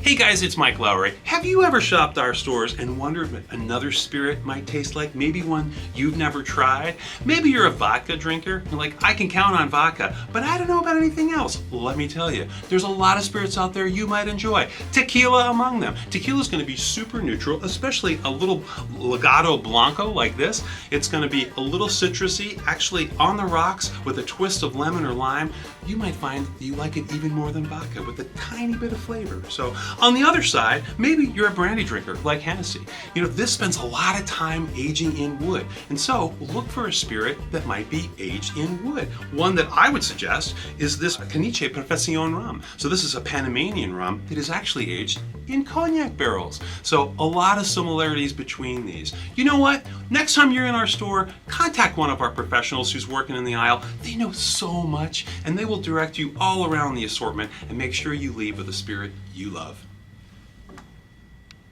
Hey guys, it's Mike Lowry. Have you ever shopped our stores and wondered what another spirit might taste like? Maybe one you've never tried? Maybe you're a vodka drinker. You're like, I can count on vodka, but I don't know about anything else. Let me tell you, there's a lot of spirits out there you might enjoy. Tequila among them. Tequila is going to be super neutral, especially a little Legato Blanco like this. It's going to be a little citrusy, actually on the rocks with a twist of lemon or lime. You might find that you like it even more than vodka with a tiny bit of flavor. So on the other side, maybe you're a brandy drinker like Hennessy. You know, this spends a lot of time aging in wood. And so look for a spirit that might be aged in wood. One that I would suggest is this Caniche Perfeccion rum. So this is a Panamanian rum that is actually aged in cognac barrels. So a lot of similarities between these. You know what? Next time you're in our store, contact one of our professionals who's working in the aisle. They know so much and they will direct you all around the assortment and make sure you leave with a spirit you love.